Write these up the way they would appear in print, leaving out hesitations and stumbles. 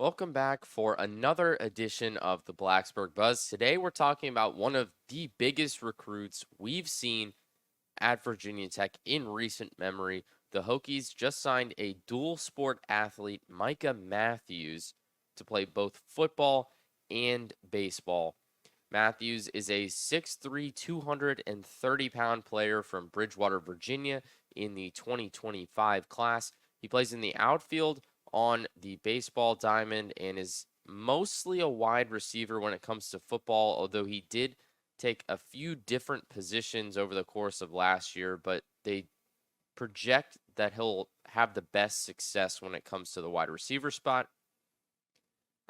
Welcome back for another edition of the Blacksburg Buzz. Today we're talking about one of the biggest recruits we've seen at Virginia Tech in recent memory. The Hokies just signed a dual sport athlete, Micah Matthews, to play both football and baseball. Matthews is a 6'3", 230-pound player from Bridgewater, Virginia in the 2025 class. He plays in the outfield on the baseball diamond and is mostly a wide receiver when it comes to football, although he did take a few different positions over the course of last year, but they project that he'll have the best success when it comes to the wide receiver spot.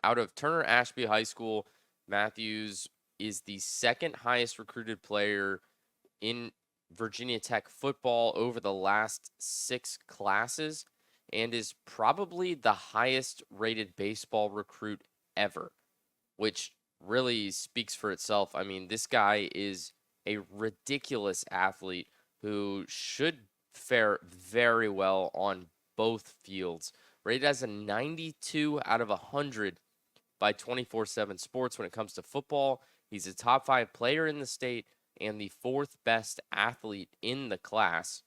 Out of Turner Ashby High School, Matthews is the second highest recruited player in Virginia Tech football over the last 6 classes and is probably the highest rated baseball recruit ever, which really speaks for itself. I mean, this guy is a ridiculous athlete who should fare very well on both fields. Rated as a 92 out of 100 by 24/7 Sports when it comes to football. He's a top 5 player in the state and the 4th best athlete in the class,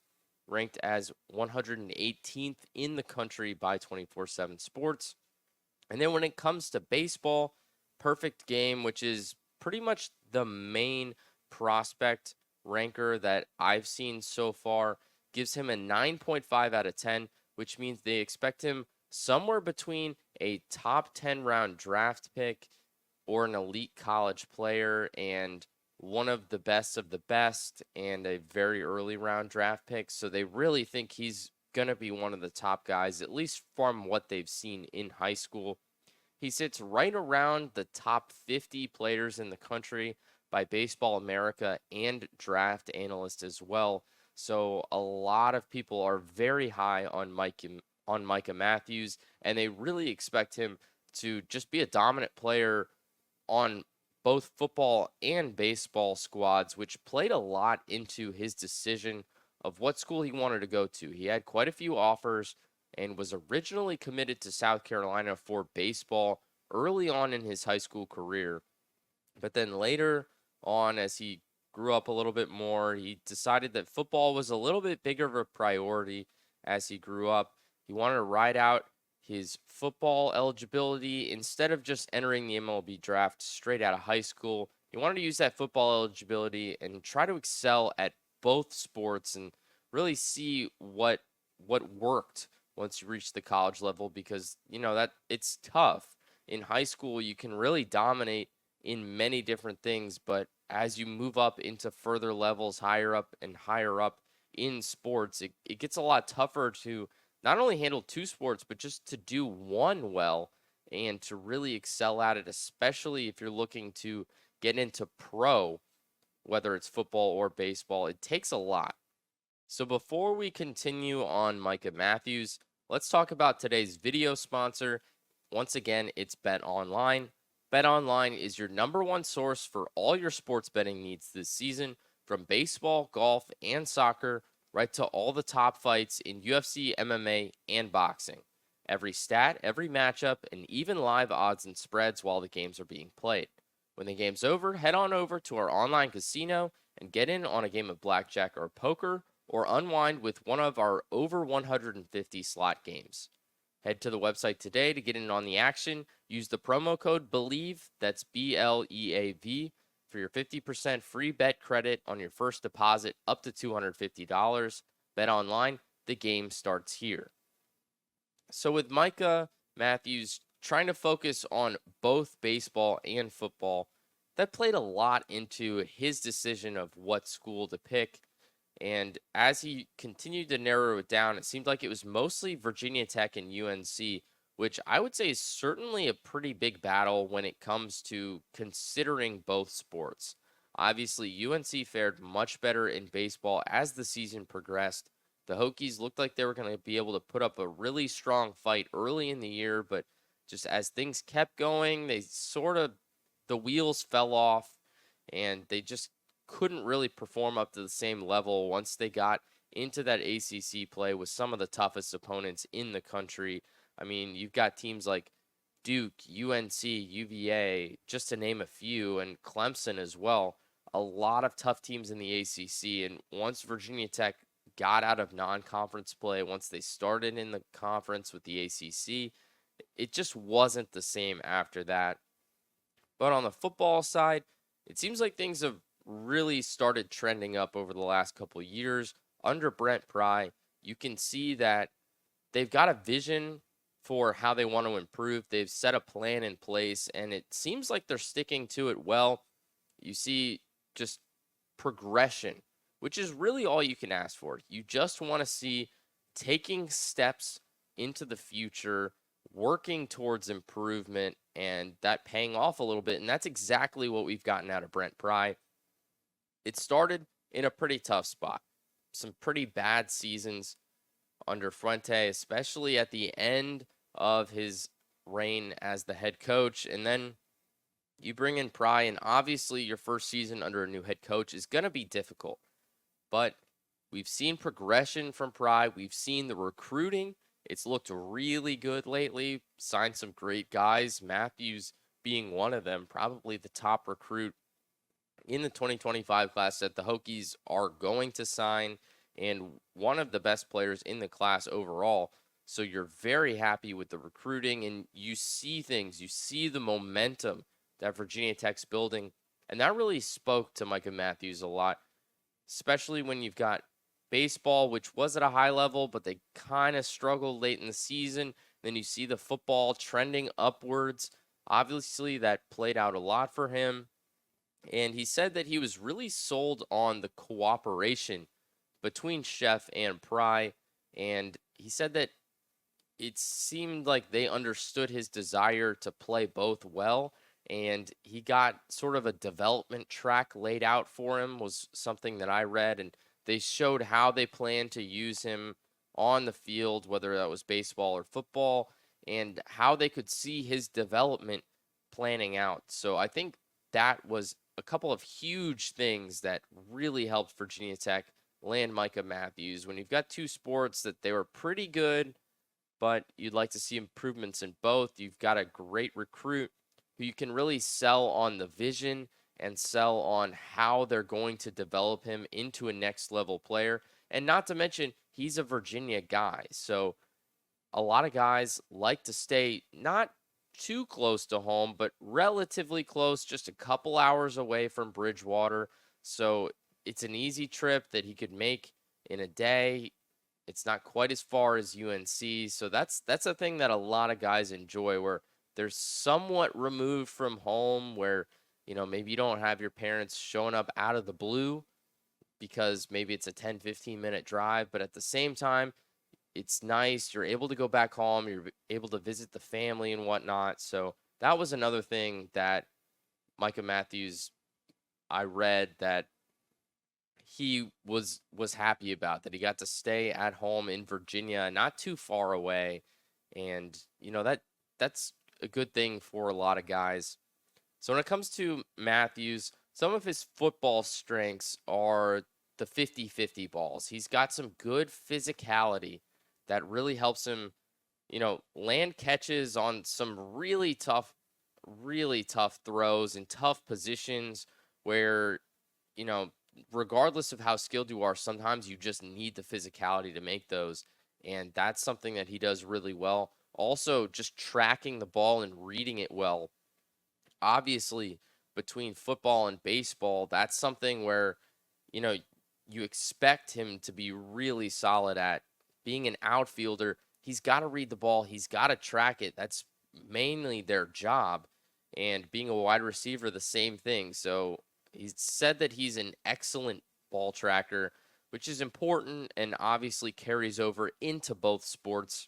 ranked as 118th in the country by 24/7 Sports. And then when it comes to baseball, Perfect Game, which is pretty much the main prospect ranker that I've seen so far, gives him a 9.5 out of 10, which means they expect him somewhere between a top 10 round draft pick or an elite college player and one of the best and a very early round draft pick. So they really think he's going to be one of the top guys, at least from what they've seen in high school. He sits right around the top 50 players in the country by Baseball America and Draft Analyst as well. So a lot of people are very high on Micah Matthews, and they really expect him to just be a dominant player on both football and baseball squads, which played a lot into his decision of what school he wanted to go to. He had quite a few offers and was originally committed to South Carolina for baseball early on in his high school career. But then later on, as he grew up a little bit more, he decided that football was a little bit bigger of a priority as he grew up. He wanted to ride out his football eligibility instead of just entering the MLB draft straight out of high school. He wanted to use that football eligibility and try to excel at both sports and really see what worked once you reach the college level, because that it's tough. In high school, you can really dominate in many different things, but as you move up into further levels, higher up and higher up in sports, it gets a lot tougher to not only handle 2 sports, but just to do one well and to really excel at it, especially if you're looking to get into pro, whether it's football or baseball. It takes a lot. So before we continue on Micah Matthews, let's talk about today's video sponsor. Once again, it's BetOnline. BetOnline is your #1 source for all your sports betting needs this season, from baseball, golf, and soccer, right to all the top fights in UFC, MMA, and boxing. Every stat, every matchup, and even live odds and spreads while the games are being played. When the game's over, head on over to our online casino and get in on a game of blackjack or poker, or unwind with one of our over 150 slot games. Head to the website today to get in on the action. Use the promo code BELIEVE, that's BLEAV, for your 50% free bet credit on your first deposit up to $250. Bet online, the game starts here. So with Micah Matthews trying to focus on both baseball and football, that played a lot into his decision of what school to pick. And as he continued to narrow it down, it seemed like it was mostly Virginia Tech and UNC, which I would say is certainly a pretty big battle when it comes to considering both sports. Obviously, UNC fared much better in baseball as the season progressed. The Hokies looked like they were going to be able to put up a really strong fight early in the year, but just as things kept going, the wheels fell off and they just couldn't really perform up to the same level once they got into that ACC play with some of the toughest opponents in the country. I mean, you've got teams like Duke, UNC, UVA, just to name a few, and Clemson as well. A lot of tough teams in the ACC. And once Virginia Tech got out of non-conference play, once they started in the conference with the ACC, it just wasn't the same after that. But on the football side, it seems like things have really started trending up over the last couple of years. Under Brent Pry, you can see that they've got a vision for how they want to improve. They've set a plan in place, and it seems like they're sticking to it well. You see just progression, which is really all you can ask for. You just want to see taking steps into the future, working towards improvement, and that paying off a little bit. And that's exactly what we've gotten out of Brent Pry. It started in a pretty tough spot. Some pretty bad seasons under Fuente, especially at the end of his reign as the head coach. And then you bring in Pry, and obviously your first season under a new head coach is going to be difficult. But we've seen progression from Pry. We've seen the recruiting. It's looked really good lately. Signed some great guys, Matthews being one of them, probably the top recruit in the 2025 class that the Hokies are going to sign, and one of the best players in the class overall. So you're very happy with the recruiting, and you see things. You see the momentum that Virginia Tech's building, and that really spoke to Micah Matthews a lot, especially when you've got baseball, which was at a high level, but they kind of struggled late in the season. Then you see the football trending upwards. Obviously, that played out a lot for him. And he said that he was really sold on the cooperation between Chef and Pry. And he said that it seemed like they understood his desire to play both well. And he got sort of a development track laid out for him, was something that I read. And they showed how they plan to use him on the field, whether that was baseball or football, and how they could see his development planning out. So I think that was a couple of huge things that really helped Virginia Tech land Micah Matthews. When you've got two sports that they were pretty good, but you'd like to see improvements in both, you've got a great recruit who you can really sell on the vision and sell on how they're going to develop him into a next level player. And not to mention, he's a Virginia guy. So a lot of guys like to stay not too close to home, but relatively close, just a couple hours away from Bridgewater. So it's an easy trip that he could make in a day. It's not quite as far as UNC. So that's a thing that a lot of guys enjoy, where they're somewhat removed from home, where maybe you don't have your parents showing up out of the blue because maybe it's a 10, 15-minute drive. But at the same time, it's nice. You're able to go back home. You're able to visit the family and whatnot. So that was another thing that Micah Matthews, I read that he was happy about, that he got to stay at home in Virginia, not too far away. And, that's a good thing for a lot of guys. So when it comes to Matthews, some of his football strengths are the 50-50 balls. He's got some good physicality that really helps him, land catches on some really tough throws in tough positions where, regardless of how skilled you are, sometimes you just need the physicality to make those. And that's something that he does really well. Also, just tracking the ball and reading it well. Obviously, between football and baseball, that's something where, you expect him to be really solid at. Being an outfielder, he's got to read the ball. He's got to track it. That's mainly their job. And being a wide receiver, the same thing. So he said that he's an excellent ball tracker, which is important and obviously carries over into both sports.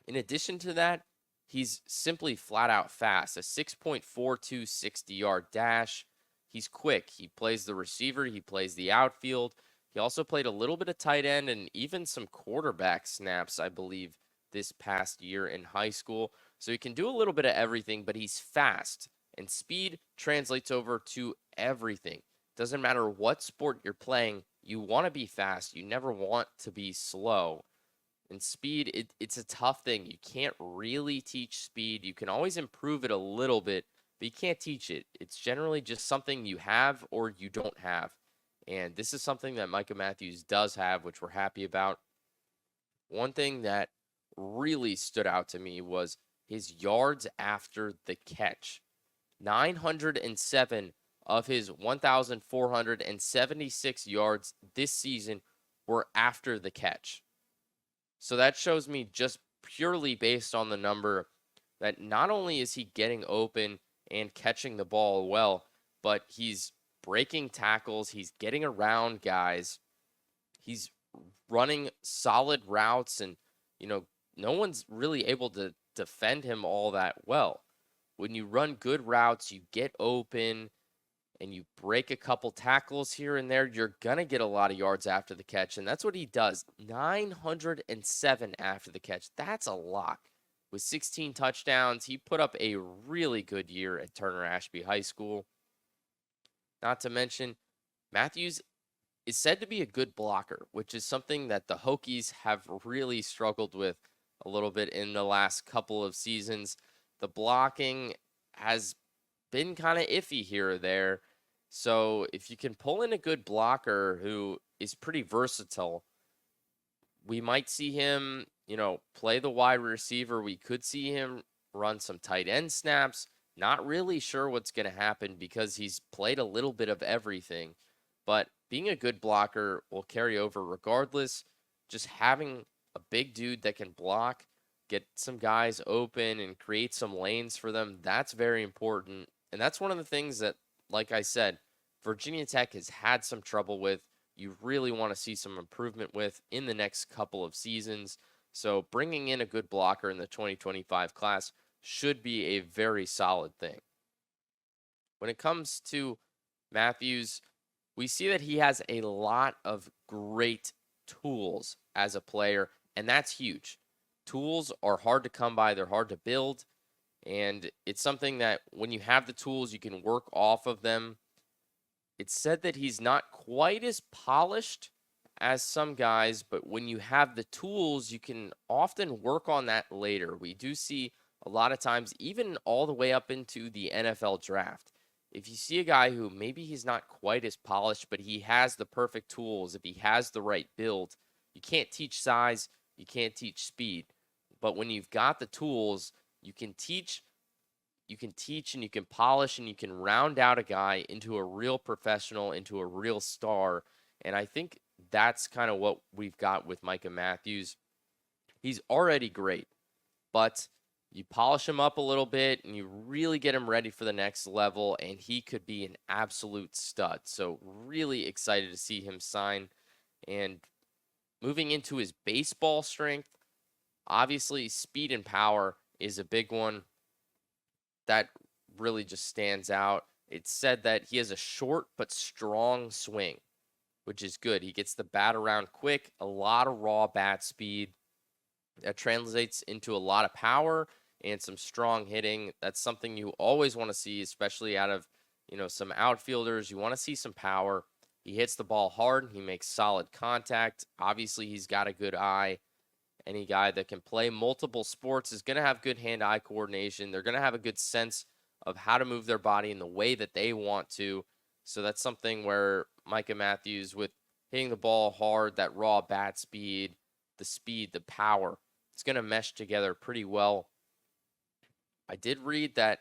In addition to that, he's simply flat out fast, a 6.42 60-yard dash. He's quick. He plays the receiver. He plays the outfield. He also played a little bit of tight end and even some quarterback snaps, I believe, this past year in high school. So he can do a little bit of everything, but he's fast. And speed translates over to everything. Doesn't matter what sport you're playing, you want to be fast. You never want to be slow. And speed, it's a tough thing. You can't really teach speed. You can always improve it a little bit, but you can't teach it. It's generally just something you have or you don't have. And this is something that Micah Matthews does have, which we're happy about. One thing that really stood out to me was his yards after the catch. 907 of his 1,476 yards this season were after the catch. So that shows me just purely based on the number that not only is he getting open and catching the ball well, but he's breaking tackles, he's getting around guys, he's running solid routes, and no one's really able to defend him all that well. When you run good routes, you get open and you break a couple tackles here and there, you're going to get a lot of yards after the catch. And that's what he does. 907 after the catch. That's a lot. With 16 touchdowns, he put up a really good year at Turner Ashby High School. Not to mention, Matthews is said to be a good blocker, which is something that the Hokies have really struggled with a little bit in the last couple of seasons. The blocking has been kind of iffy here or there. So if you can pull in a good blocker who is pretty versatile, we might see him, play the wide receiver. We could see him run some tight end snaps. Not really sure what's going to happen because he's played a little bit of everything. But being a good blocker will carry over regardless. Just having a big dude that can block, get some guys open, and create some lanes for them, that's very important. And that's one of the things that, like I said, Virginia Tech has had some trouble with. You really want to see some improvement with in the next couple of seasons. So bringing in a good blocker in the 2025 class should be a very solid thing. When it comes to Matthews, we see that he has a lot of great tools as a player, and that's huge. Tools are hard to come by, they're hard to build, and it's something that when you have the tools, you can work off of them. It's said that he's not quite as polished as some guys, but when you have the tools, you can often work on that later. We do see a lot of times, even all the way up into the NFL draft, if you see a guy who maybe he's not quite as polished, but he has the perfect tools, if he has the right build, you can't teach size, you can't teach speed. But when you've got the tools, you can teach and you can polish and you can round out a guy into a real professional, into a real star. And I think that's kind of what we've got with Micah Matthews. He's already great, but you polish him up a little bit and you really get him ready for the next level, and he could be an absolute stud. So really excited to see him sign. And moving into his baseball strength, obviously speed and power is a big one. That really just stands out. It's said that he has a short but strong swing, which is good. He gets the bat around quick, a lot of raw bat speed. That translates into a lot of power and some strong hitting. That's something you always want to see, especially out of, some outfielders. You want to see some power. He hits the ball hard. He makes solid contact. Obviously, he's got a good eye. Any guy that can play multiple sports is going to have good hand-eye coordination. They're going to have a good sense of how to move their body in the way that they want to. So that's something where Micah Matthews, with hitting the ball hard, that raw bat speed, the power, it's going to mesh together pretty well. I did read that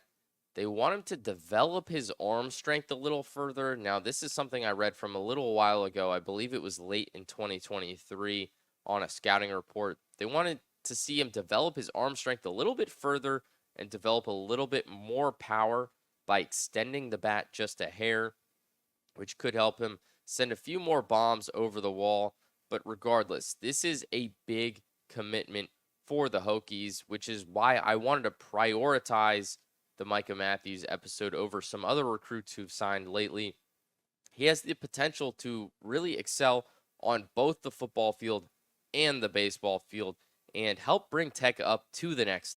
they want him to develop his arm strength a little further. Now, this is something I read from a little while ago. I believe it was late in 2023 on a scouting report. They wanted to see him develop his arm strength a little bit further and develop a little bit more power by extending the bat just a hair, which could help him send a few more bombs over the wall. But regardless, this is a big commitment for the Hokies, which is why I wanted to prioritize the Micah Matthews episode over some other recruits who've signed lately. He has the potential to really excel on both the football field and the baseball field and help bring Tech up to the next.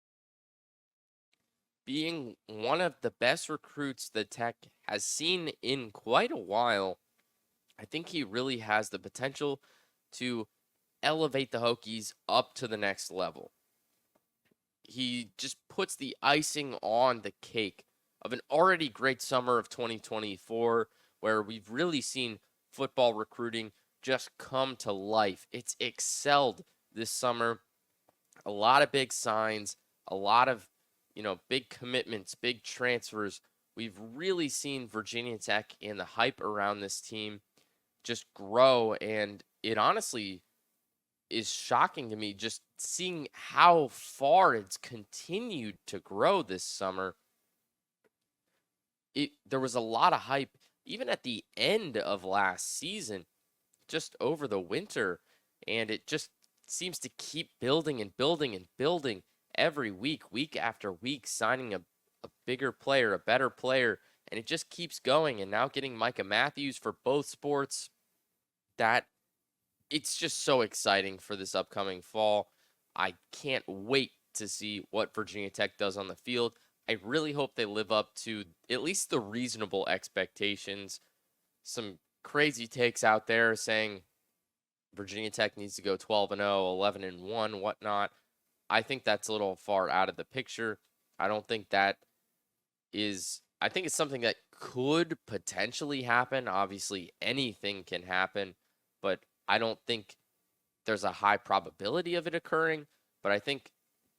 Being one of the best recruits that Tech has seen in quite a while, I think he really has the potential to elevate the Hokies up to the next level. He just puts the icing on the cake of an already great summer of 2024, where we've really seen football recruiting just come to life. It's excelled this summer. A lot of big signs, a lot of, big commitments, big transfers. We've really seen Virginia Tech and the hype around this team just grow, and it honestly is shocking to me just seeing how far it's continued to grow this summer. There was a lot of hype even at the end of last season, just over the winter, and it just seems to keep building and building and building every week after week, signing a bigger player, a better player, and it just keeps going. And now getting Micah Matthews for both sports, that it's just so exciting for this upcoming fall. I can't wait to see what Virginia Tech does on the field. I really hope they live up to at least the reasonable expectations. Some crazy takes out there saying Virginia Tech needs to go 12-0, 11-1, whatnot. I think that's a little far out of the picture. I don't think that is. I think it's something that could potentially happen. Obviously, anything can happen, but I don't think there's a high probability of it occurring. But I think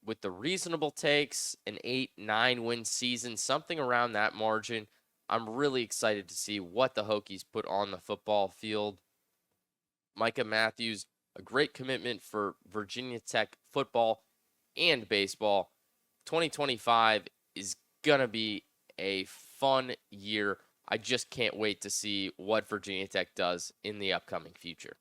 with the reasonable takes, an 8-9 win season, something around that margin, I'm really excited to see what the Hokies put on the football field. Micah Matthews, a great commitment for Virginia Tech football and baseball. 2025 is going to be a fun year. I just can't wait to see what Virginia Tech does in the upcoming future.